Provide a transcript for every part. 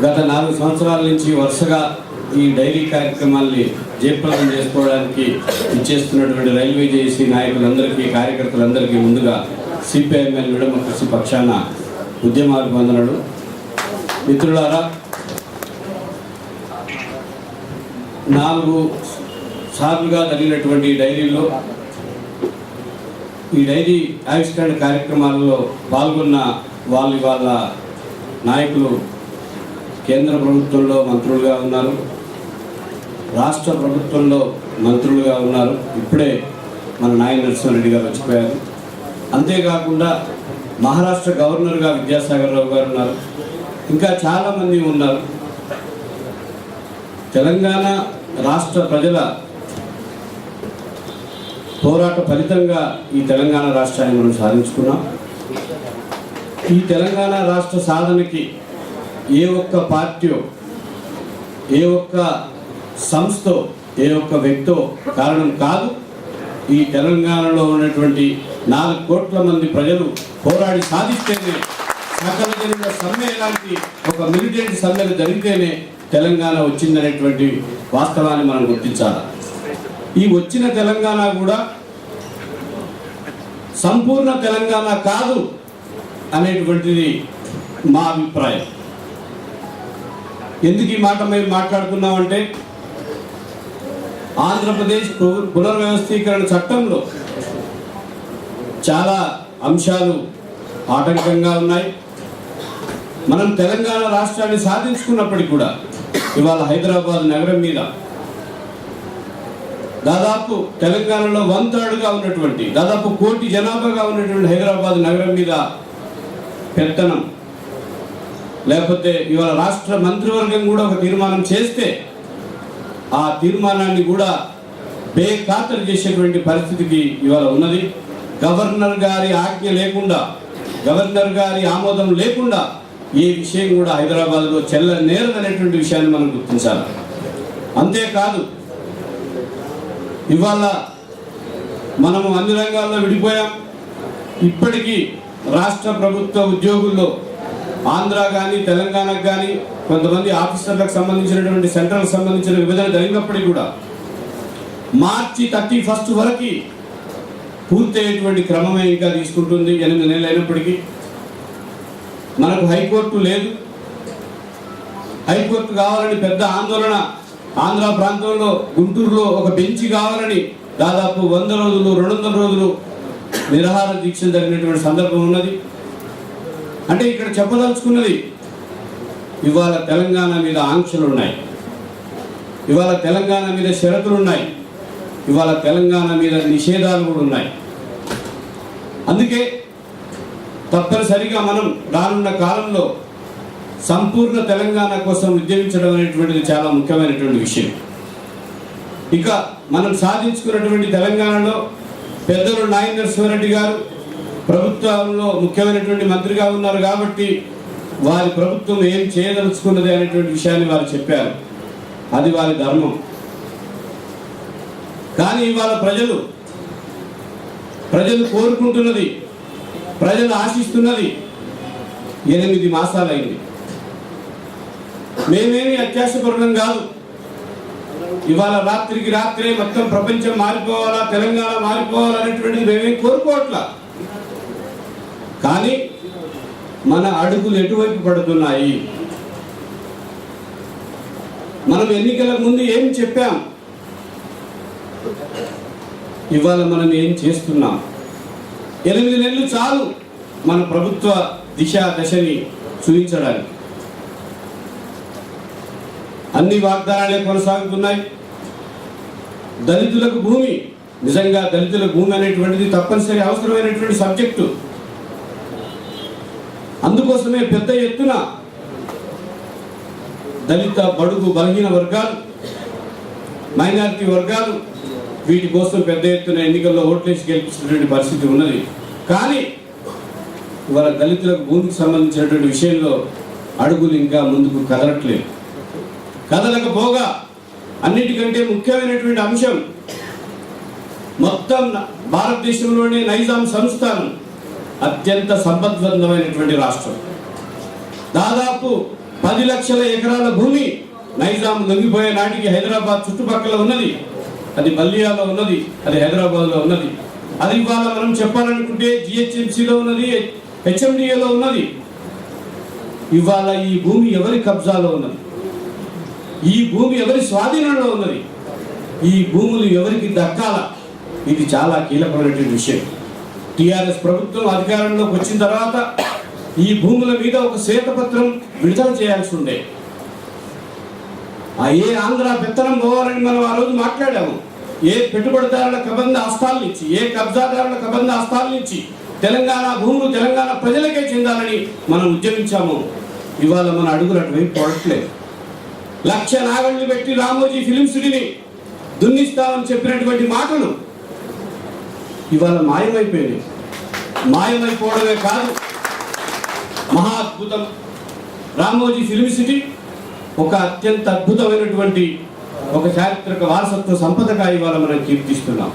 గత 4 సంవత్సరాల నుంచి వరుసగా ఈ డైరీ కార్యక్రమాల్ని జయప్రదం చేసుకోవడానికి ఇచ్చేస్తున్నటువంటి రైల్వే జేఏసీ నాయకులందరికీ, కార్యకర్తలందరికీ ముందుగా సిపిఐఎంఎల్ విడమ కృషి పక్షాన ఉద్యమాభివందనలు. మిత్రులారా, 4 సార్లుగా జరిగినటువంటి డైరీలో ఈ డైరీ ఆవిష్కరణ కార్యక్రమాల్లో పాల్గొన్న వాళ్ళ నాయకులు కేంద్ర ప్రభుత్వంలో మంత్రులుగా ఉన్నారు, రాష్ట్ర ప్రభుత్వంలో మంత్రులుగా ఉన్నారు. ఇప్పుడే మన నాయన నరసింహారెడ్డి గారు వచ్చిపోయారు. అంతేకాకుండా మహారాష్ట్ర గవర్నర్గా విద్యాసాగర్ రావు గారు ఉన్నారు. ఇంకా చాలామంది ఉన్నారు. తెలంగాణ రాష్ట్ర ప్రజల పోరాట ఫలితంగా ఈ తెలంగాణ రాష్ట్రాన్ని మనం సాధించుకున్నాం. ఈ తెలంగాణ రాష్ట్ర సాధనకి ఏ ఒక్క పార్టీయో, ఏ ఒక్క సంస్థో, ఏ ఒక్క వ్యక్తో కారణం కాదు. ఈ తెలంగాణలో ఉన్నటువంటి 4 కోట్ల మంది ప్రజలు పోరాడి సాధిస్తేనే, సకల జనుల సమ్మె లాంటి ఒక మిలిటెంట్ సమ్మెలు జరిగితేనే తెలంగాణ వచ్చిందనేటువంటి వాస్తవాన్ని మనం గుర్తించాలి. ఈ వచ్చిన తెలంగాణ కూడా సంపూర్ణ తెలంగాణ కాదు అనేటువంటిది మా అభిప్రాయం. ఎందుకు ఈ మాట మేము మాట్లాడుతున్నామంటే, ఆంధ్రప్రదేశ్ పునర్వ్యవస్థీకరణ చట్టంలో చాలా అంశాలు ఆటంకంగా ఉన్నాయి. మనం తెలంగాణ రాష్ట్రాన్ని సాధించుకున్నప్పటికీ కూడా ఇవాళ హైదరాబాద్ నగరం మీద దాదాపు తెలంగాణలో 1/3గా ఉన్నటువంటి, దాదాపు 1 కోటి జనాభాగా ఉన్నటువంటి హైదరాబాద్ నగరం మీద పెత్తనం, లేకపోతే ఇవాళ రాష్ట్ర మంత్రివర్గం కూడా ఒక తీర్మానం చేస్తే ఆ తీర్మానాన్ని కూడా బేఖాతరు చేసేటువంటి పరిస్థితికి ఇవాళ ఉన్నది. గవర్నర్ గారి ఆజ్ఞ లేకుండా, గవర్నర్ గారి ఆమోదం లేకుండా ఏ విషయం కూడా హైదరాబాద్లో చెల్లనేరదనేటువంటి విషయాన్ని మనం గుర్తించాలి. అంతేకాదు, ఇవాళ మనము అన్ని రంగాల్లో విడిపోయాం. ఇప్పటికీ రాష్ట్ర ప్రభుత్వ ఉద్యోగుల్లో ఆంధ్ర కానీ తెలంగాణకు కానీ కొంతమంది ఆఫీసర్లకు సంబంధించినటువంటి సెంట్రల్కి సంబంధించిన విభజన జరిగినప్పటికీ కూడా మార్చి 31 వరకు పూర్తయ్యేటువంటి క్రమమే ఇంకా తీసుకుంటుంది. 8 నెలలు అయినప్పటికీ మనకు హైకోర్టు లేదు. హైకోర్టు కావాలని పెద్ద ఆందోళన ఆంధ్ర ప్రాంతంలో, గుంటూరులో ఒక బెంచి కావాలని దాదాపు 100 రోజులు 200 రోజులు నిరాహార దీక్షలు జరిగినటువంటి సందర్భం ఉన్నది. అంటే ఇక్కడ చెప్పదలుచుకున్నది, ఇవాళ తెలంగాణ మీద ఆంక్షలు ఉన్నాయి, ఇవాళ తెలంగాణ మీద షరతులు ఉన్నాయి, ఇవాళ తెలంగాణ మీద నిషేధాలు కూడా ఉన్నాయి. అందుకే తప్పనిసరిగా మనం రానున్న కాలంలో సంపూర్ణ తెలంగాణ కోసం ఉద్యమించడం అనేటువంటిది చాలా ముఖ్యమైనటువంటి విషయం. ఇక మనం సాధించుకున్నటువంటి తెలంగాణలో పెద్దలు నాయన నరసింహారెడ్డి గారు ప్రభుత్వంలో ముఖ్యమైనటువంటి మంత్రిగా ఉన్నారు కాబట్టి వారి ప్రభుత్వం ఏం చేయదలుచుకున్నది అనేటువంటి విషయాన్ని వారు చెప్పారు. అది వారి ధర్మం. కానీ ఇవాళ ప్రజలు కోరుకుంటున్నది, ప్రజలు ఆశిస్తున్నది 8 మాసాలైంది. మేమేమి అత్యాశపూర్ణం కాదు. ఇవాళ రాత్రికి రాత్రే మొత్తం ప్రపంచం మారిపోవాలా, తెలంగాణ మారిపోవాలనేటువంటిది మేమేం కోరుకోవట్లా. కానీ మన అడుగులు ఎటువైపు పడుతున్నాయి? మనం ఎన్నికల ముందు ఏం చెప్పాం, ఇవాళ మనం ఏం చేస్తున్నాం? 8 నెలలు చాలు మన ప్రభుత్వ దశని చూపించడానికి. అన్ని వాగ్దానాలే కొనసాగుతున్నాయి. దళితులకు భూమి, నిజంగా దళితులకు భూమి అనేటువంటిది తప్పనిసరి అవసరమైనటువంటి సబ్జెక్టు. అందుకోసమే పెద్ద ఎత్తున దళిత, బడుగు, బలహీన వర్గాలు, మైనారిటీ వర్గాలు వీటి కోసం పెద్ద ఎత్తున ఎన్నికల్లో ఓట్లేసి గెలిపించినటువంటి పరిస్థితి ఉన్నది. కానీ ఇవాళ దళితులకు భూమికి సంబంధించినటువంటి విషయంలో అడుగులు ఇంకా ముందుకు కదలట్లేదు. కదలకపోగా అన్నిటికంటే ముఖ్యమైనటువంటి అంశం, మొత్తం భారతదేశంలోనే నైజాం సంస్థానం అత్యంత సంపద్వంతమైనటువంటి రాష్ట్రం. దాదాపు 10 లక్షల ఎకరాల భూమి నైజాం లొంగిపోయే నాటికి హైదరాబాద్ చుట్టుపక్కల ఉన్నది. అది బల్లియాలో ఉన్నది, అది హైదరాబాద్లో ఉన్నది. అది ఇవాళ మనం చెప్పాలనుకుంటే జిహెచ్ఎంసీలో ఉన్నది, హెచ్ఎండిఏలో ఉన్నది. ఇవాళ ఈ భూమి ఎవరి కబ్జాలో ఉన్నది? ఈ భూమి ఎవరి స్వాధీనంలో ఉన్నది? ఈ భూములు ఎవరికి దక్కాల? ఇది చాలా కీలకమైనటువంటి విషయం. టిఆర్ఎస్ ప్రభుత్వం అధికారంలోకి వచ్చిన తర్వాత ఈ భూముల మీద ఒక శ్వేతపత్రం విడుదల చేయాల్సి ఉండే. ఏ ఆంధ్ర పెత్తనం పోవాలని మనం ఆ రోజు మాట్లాడాము. ఏ పెట్టుబడిదారుల కబంధ హస్తాల నుంచి, ఏ కబ్జాదారుల కబంధ హస్తాల నుంచి తెలంగాణ భూములు తెలంగాణ ప్రజలకే చెందాలని మనం ఉద్యమించాము. ఇవాళ మన అడుగులు అటువైపు పడట్లేదు. 1,00,000 నాగళ్ళు పెట్టి రామోజీ ఫిలిం సిటీని దున్నిస్తామని చెప్పినటువంటి మాటలు ఇవాళ మాయమైపోయినాయి. మాయమైపోవడమే కాదు, మహా అద్భుతం. రామోజీ ఫిలిం సిటీ ఒక అత్యంత అద్భుతమైనటువంటి ఒక చారిత్రక వారసత్వ సంపదగా ఇవాళ మనం కీర్తిస్తున్నాం.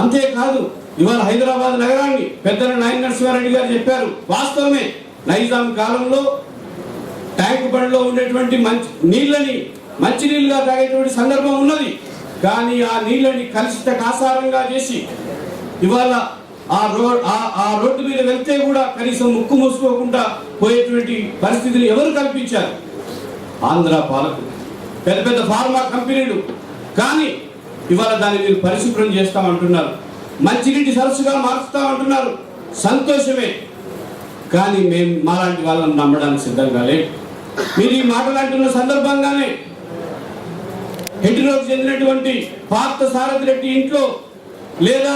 అంతేకాదు, ఇవాళ హైదరాబాద్ నగరాన్ని పెద్దల నాయన నరసింహారెడ్డి గారు చెప్పారు. వాస్తవమే, నైజాం కాలంలో ట్యాంక్ బండ్లో ఉండేటువంటి నీళ్ళని మంచినీళ్ళుగా తాగేటువంటి సందర్భం ఉన్నది. కానీ ఆ నీళ్ళని కలుషిత కాసారంగా చేసి ఇవాళ ఆ రోడ్డు మీద వెళ్తే కూడా కనీసం ముక్కు మూసుకోకుండా పోయేటువంటి పరిస్థితిని ఎవరు కల్పించారు? ఆంధ్ర పాలకులు, పెద్ద పెద్ద ఫార్మా కంపెనీలు. కానీ ఇవాళ దాన్ని మీరు పరిశుభ్రం చేస్తామంటున్నారు, మంచినీటి సరస్సుగా మార్చుతామంటున్నారు. సంతోషమే, కానీ మేము మాలాంటి వాళ్ళని నమ్మడానికి సిద్ధంగా లేదు. మీరు ఈ మాటలు అంటున్న సందర్భంగానే హెడ్రోకి చెందినటువంటి పార్థ సారథి రెడ్డి ఇంట్లో, లేదా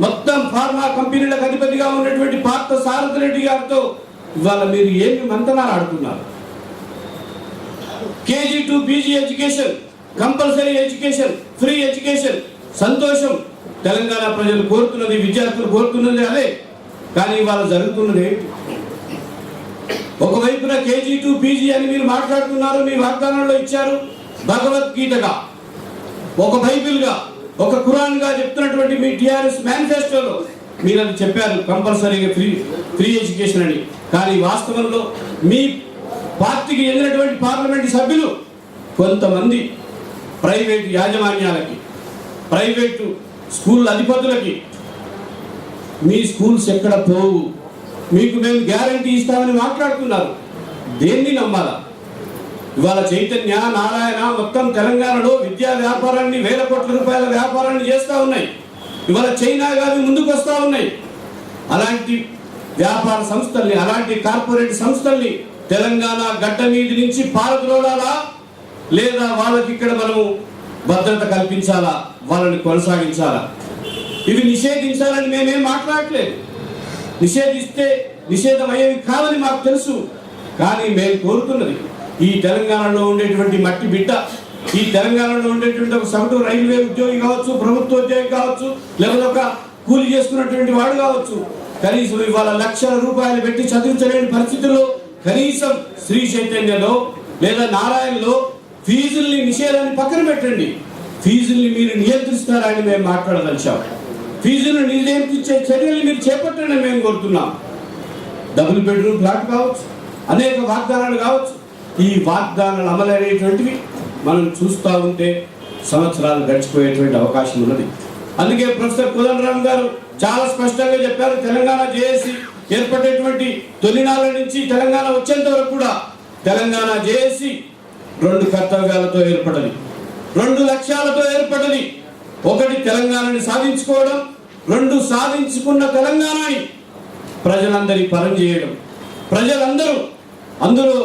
మొత్తం ఫార్మా కంపెనీలకు అధిపతిగా ఉన్నటువంటి పార్థ సారథి రెడ్డి గారితో ఇవాళ మీరు ఏమి మంతనాలు ఆడుతున్నారు? KG to PG education, compulsory education, free education. సంతోషం, తెలంగాణ ప్రజలు కోరుతున్నది, విద్యార్థులు కోరుతున్నది అదే. కానీ ఇవాళ జరుగుతున్నది ఒకవైపున కేజీ టు పీజీ అని మీరు మాట్లాడుతున్నారు, మీ వాగ్దానంలో ఇచ్చారు. భగవద్గీతగా, ఒక బైబిల్గా, ఒక ఖురాన్గా చెప్తున్నటువంటి మీ టిఆర్ఎస్ మేనిఫెస్టోలో మీరు అది చెప్పారు, కంపల్సరీగా ఫ్రీ ఎడ్యుకేషన్ అని. కానీ వాస్తవంలో మీ పార్టీకి చెందినటువంటి పార్లమెంటు సభ్యులు కొంతమంది ప్రైవేటు యాజమాన్యాలకి, ప్రైవేటు స్కూల్ అధిపతులకి మీ స్కూల్స్ ఎక్కడ పోవు, మీకు మేము గ్యారంటీ ఇస్తామని మాట్లాడుతున్నారు. దేన్ని నమ్మాలా? ఇవాళ చైతన్య, నారాయణ మొత్తం తెలంగాణలో విద్యా వ్యాపారాన్ని, వేల కోట్ల రూపాయల వ్యాపారాన్ని చేస్తూ ఉన్నాయి. ఇవాళ చైనా గారి ముందుకు వస్తూ ఉన్నాయి. అలాంటి వ్యాపార సంస్థల్ని, అలాంటి కార్పొరేట్ సంస్థల్ని తెలంగాణ గడ్డ మీది నుంచి పారద్రోలాలా, లేదా వాళ్ళకి ఇక్కడ మనము భద్రత కల్పించాలా, వాళ్ళని కొనసాగించాలా? ఇవి నిషేధించాలని మేమేం మాట్లాడట్లేదు. నిషేధిస్తే నిషేధం అయ్యేవి కాదని మాకు తెలుసు. కానీ మేము కోరుతున్నది, ఈ తెలంగాణలో ఉండేటువంటి మట్టి బిడ్డ, ఈ తెలంగాణలో ఉండేటువంటి ఒక సగటు రైల్వే ఉద్యోగి కావచ్చు, ప్రభుత్వ ఉద్యోగి కావచ్చు, లేకపోతే ఒక కూలి చేసుకున్నటువంటి వాడు కావచ్చు, కనీసం ఇవాళ లక్షల రూపాయలు పెట్టి చదివించలేని పరిస్థితుల్లో కనీసం శ్రీ చైతన్యలో లేదా నారాయణలో ఫీజుల్ని నిషేధాన్ని పక్కన పెట్టండి, ఫీజుల్ని మీరు నియంత్రిస్తారని మేము మాట్లాడదలిచాం. ఫీజులను నియంత్రించే చర్యలు మీరు చేపట్టండి మేము కోరుతున్నాం. డబుల్ బెడ్రూమ్ ఫ్లాట్ కావచ్చు, అనేక వాగ్దానాలు కావచ్చు. ఈ వాగ్దానాలు అమలయ్యేటువంటివి మనం చూస్తూ ఉంటే సంవత్సరాలు గడిచిపోయేటువంటి అవకాశం ఉన్నది. అందుకే ప్రొఫెసర్ కోదండరామ్ గారు చాలా స్పష్టంగా చెప్పారు, తెలంగాణ జేఏసీ ఏర్పడేటువంటి తొలినాళ్ళ నుంచి తెలంగాణ వచ్చేంత వరకు కూడా తెలంగాణ జేఏసీ 2 కర్తవ్యాలతో ఏర్పడది, 2 లక్ష్యాలతో ఏర్పడది. ఒకటి తెలంగాణని సాధించుకోవడం, 2 సాధించుకున్న తెలంగాణని ప్రజలందరి పరం చేయడం. ప్రజలందరూ అందులో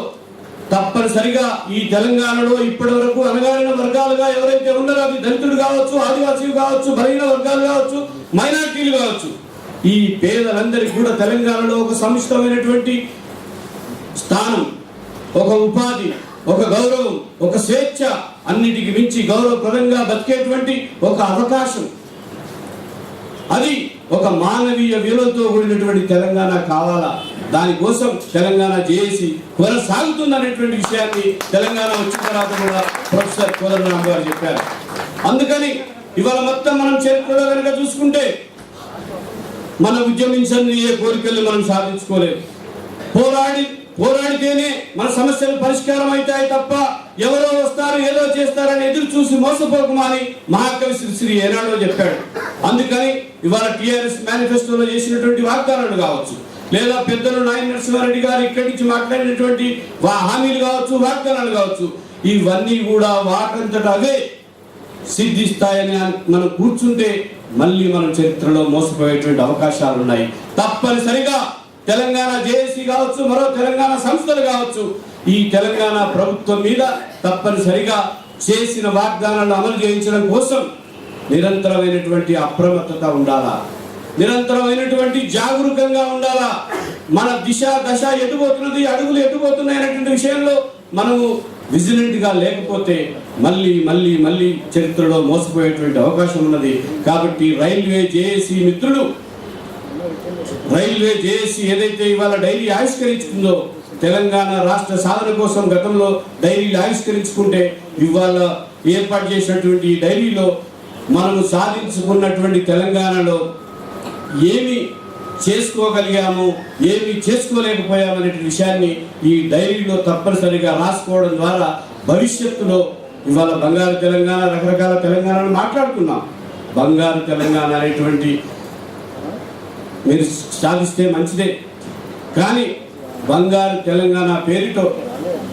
తప్పనిసరిగా ఈ తెలంగాణలో ఇప్పటి వరకు అణగారిన వర్గాలుగా ఎవరైతే ఉన్నారో, అది దళితులు కావచ్చు, ఆదివాసీలు కావచ్చు, బలహీన వర్గాలు కావచ్చు, మైనారిటీలు కావచ్చు, ఈ పేదలందరికీ కూడా తెలంగాణలో ఒక సమిష్టమైనటువంటి స్థానం, ఒక ఉపాధి, ఒక గౌరవం, ఒక స్వేచ్ఛ, అన్నిటికి మించి గౌరవప్రదంగా బతికేటువంటి ఒక అవకాశం, అది ఒక మానవీయ విలువలతో కూడినటువంటి తెలంగాణ కావాలా. దానికోసం తెలంగాణ జేఏసీ కొనసాగుతుందనేటువంటి విషయాన్ని తెలంగాణ వచ్చిన తర్వాత కూడా ప్రొఫెసర్ కోదండరామ్ గారు చెప్పారు. అందుకని ఇవాళ మొత్తం మనం చరిత్రలో కనుక చూసుకుంటే మన ఉద్యమించని ఏ కోరికలు మనం సాధించుకోలేదు. పోరాడితేనే మన సమస్యలు పరిష్కారం అవుతాయి తప్ప ఎవరో వస్తారు ఏదో చేస్తారని ఎదురు చూసి మోసపోకమని మహాకవి శ్రీ ఏనాడో చెప్పాడు. అందుకని ఇవాళ టిఆర్ఎస్ మేనిఫెస్టోలో చేసినటువంటి వాగ్దానాలు కావచ్చు, లేదా పెద్దలు నాయన నరసింహారెడ్డి గారు ఇక్కడి నుంచి మాట్లాడినటువంటి హామీలు కావచ్చు, వాగ్దానాలు కావచ్చు, ఇవన్నీ కూడా వాటంతట అవే సిద్ధిస్తాయని మనం కూర్చుంటే మళ్ళీ మనం చరిత్రలో మోసపోయేటువంటి అవకాశాలు ఉన్నాయి. తప్పనిసరిగా తెలంగాణ జేఏసీ కావచ్చు, మరో తెలంగాణ సంస్థలు కావచ్చు, ఈ తెలంగాణ ప్రభుత్వం మీద తప్పనిసరిగా చేసిన వాగ్దానాలను అమలు చేయించడం కోసం నిరంతరమైనటువంటి అప్రమత్తత ఉండాలా, నిరంతరమైనటువంటి జాగరూకంగా ఉండాలా. మన దిశ దశ ఎటుపోతున్నది, అడుగులు ఎటుపోతున్నాయి అనేటువంటి విషయంలో మనము విజిలెంట్ గా లేకపోతే మళ్ళీ మళ్ళీ మళ్ళీ చరిత్రలో మోసపోయేటువంటి అవకాశం ఉన్నది. కాబట్టి రైల్వే జేఏసీ మిత్రులు, రైల్వే జేఏసీ ఏదైతే ఇవాళ డైరీ ఆవిష్కరించుకుందో, తెలంగాణ రాష్ట్ర సాధన కోసం గతంలో డైరీలు ఆవిష్కరించుకుంటే ఇవాళ ఏర్పాటు చేసినటువంటి ఈ డైరీలో మనము సాధించుకున్నటువంటి తెలంగాణలో ఏమి చేసుకోగలిగాము, ఏమి చేసుకోలేకపోయాము అనే విషయాన్ని ఈ డైరీలో తప్పనిసరిగా రాసుకోవడం ద్వారా భవిష్యత్తులో ఇవాళ బంగారు తెలంగాణ, రకరకాల తెలంగాణను మాట్లాడుకున్నాం. బంగారు తెలంగాణ అనేటువంటి మీరు సాధిస్తే మంచిదే, కానీ బంగారు తెలంగాణ పేరుతో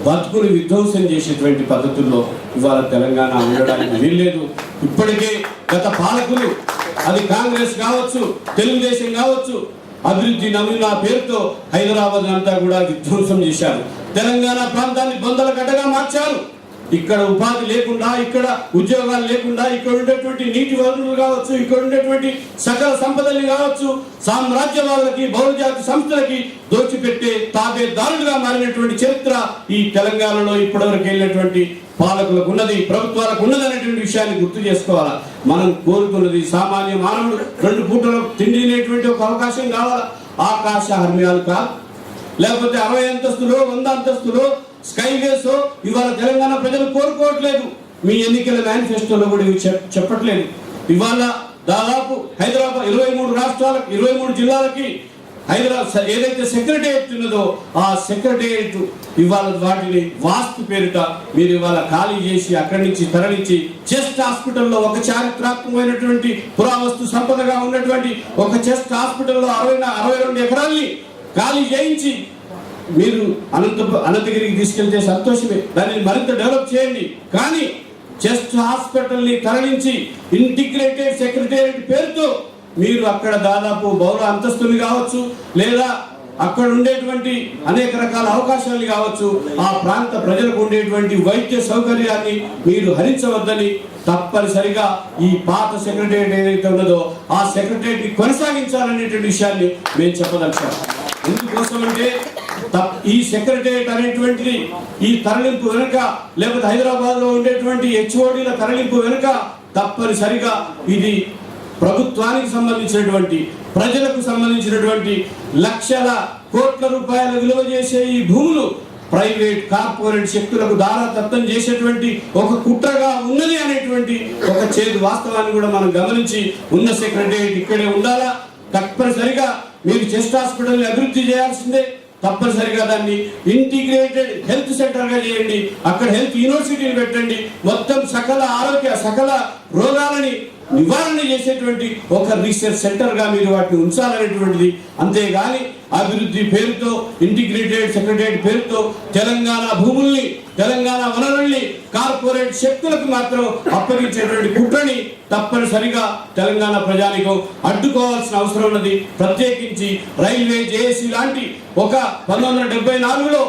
బతుకులు విధ్వంసం చేసేటువంటి పద్ధతుల్లో ఇవాళ తెలంగాణ ఉండడానికి వీల్లేదు. ఇప్పటికే గత పాలకులు, అది కాంగ్రెస్ కావచ్చు, తెలుగుదేశం కావచ్చు, అభివృద్ధి నమూనా పేరుతో హైదరాబాద్ అంతా కూడా విధ్వంసం చేశారు. తెలంగాణ ప్రాంతాన్ని బొందల గడ్డగా మార్చారు. ఇక్కడ ఉపాధి లేకుండా, ఇక్కడ ఉద్యోగాలు లేకుండా, ఇక్కడ ఉండేటువంటి నీటి వనరులు కావచ్చు, ఇక్కడ ఉండేటువంటి సకల సంపదల్ని కావచ్చు, సామ్రాజ్యవాదులకి, బహుళజాతి సంస్థలకి దోచిపెట్టే తాబేదారులుగా మారినటువంటి చరిత్ర ఈ తెలంగాణలో ఇప్పటివరకు వెళ్ళినటువంటి పాలకులకు ఉన్నది, ప్రభుత్వాలకు ఉన్నది అనేటువంటి విషయాన్ని గుర్తు చేసుకోవాలా. మనం కోరుతున్నది సామాన్య మానవుడు 2 పూటలు తిండి తినేటువంటి ఒక అవకాశం కావాలా. ఆకాశ హర్మ్యాలు కాదు, లేకపోతే 60 అంతస్తులో 100 అంతస్తులో స్కైవేస్ ఇవాళ తెలంగాణ ప్రజలు కోరుకోవట్లేదు. మీ ఎన్నికల మేనిఫెస్టోలో కూడా ఇవి చెప్పట్లేదు. ఇవాళ దాదాపు హైదరాబాద్ 23 రాష్ట్రాలకు, 23 జిల్లాలకి హైదరాబాద్ ఏదైతే సెక్రటేరియట్ ఉన్నదో ఆ సెక్రటేరియట్ ఇవాళ వాటిని వాస్తు పేరిట మీరు ఇవాళ ఖాళీ చేసి అక్కడి నుంచి తరలించి చెస్ట్ హాస్పిటల్లో ఒక చారిత్రాత్మకమైనటువంటి పురావస్తు సంపదగా ఉన్నటువంటి ఒక చెస్ట్ హాస్పిటల్లో 62 ఎకరాల్ని ఖాళీ చేయించి మీరు అనంతగిరికి తీసుకెళ్తే సంతోషమే, దానిని మరింత డెవలప్ చేయండి. కానీ చెస్ట్ హాస్పిటల్ని తరలించి ఇంటిగ్రేటెడ్ సెక్రటేరియట్ పేరుతో మీరు అక్కడ దాదాపు బహుళ అంతస్తులు కావచ్చు, లేదా అక్కడ ఉండేటువంటి అనేక రకాల అవకాశాలు కావచ్చు, ఆ ప్రాంత ప్రజలకు ఉండేటువంటి వైద్య సౌకర్యాన్ని మీరు హరించవద్దని తప్పనిసరిగా ఈ పాత సెక్రటేరియట్ ఏదైతే ఉన్నదో ఆ సెక్రటేరియట్ కొనసాగించాలనేటువంటి విషయాన్ని మేము చెప్పదలిచాం. ఎందుకోసం అంటే ఈ సెక్రటేరియట్ అనేటువంటిది ఈ తరలింపు వెనుక, లేకపోతే హైదరాబాద్ లో ఉండేటువంటి హెచ్ఓడీల తరలింపు వెనుక తప్పనిసరిగా ఇది ప్రభుత్వానికి సంబంధించినటువంటి, ప్రజలకు సంబంధించినటువంటి లక్షల కోట్ల రూపాయల విలువ చేసే ఈ భూములు ప్రైవేట్ కార్పొరేట్ శక్తులకు దారాదత్తం చేసేటువంటి ఒక కుట్రగా ఉన్నది అనేటువంటి ఒక చేదు వాస్తవాన్ని కూడా మనం గమనించి ఉన్న సెక్రటేరియట్ ఇక్కడే ఉండాలా. తప్పనిసరిగా మీరు చెస్ట్ హాస్పిటల్ని అభివృద్ధి చేయాల్సిందే. తప్పనిసరిగా దాన్ని ఇంటిగ్రేటెడ్ హెల్త్ సెంటర్ గా చేయండి, అక్కడ హెల్త్ యూనివర్సిటీని పెట్టండి, మొత్తం సకల ఆరోగ్య సకల రోగాలని నివారణ చేసేటువంటి ఒక రీసెర్చ్ సెంటర్ గా మీరు వాటిని ఉంచాలనేటువంటిది. అంతేగాని అభివృద్ధి పేరుతో, ఇంటిగ్రేటెడ్ సెక్రటేరియట్ పేరుతో తెలంగాణ భూముల్ని, తెలంగాణ వనరుల్ని కార్పొరేట్ శక్తులకు మాత్రం అప్పగించేటువంటి కుట్రని తప్పనిసరిగా తెలంగాణ ప్రజానికం అడ్డుకోవాల్సిన అవసరం ఉన్నది. ప్రత్యేకించి రైల్వే జేఏసీ లాంటి ఒక 1974లో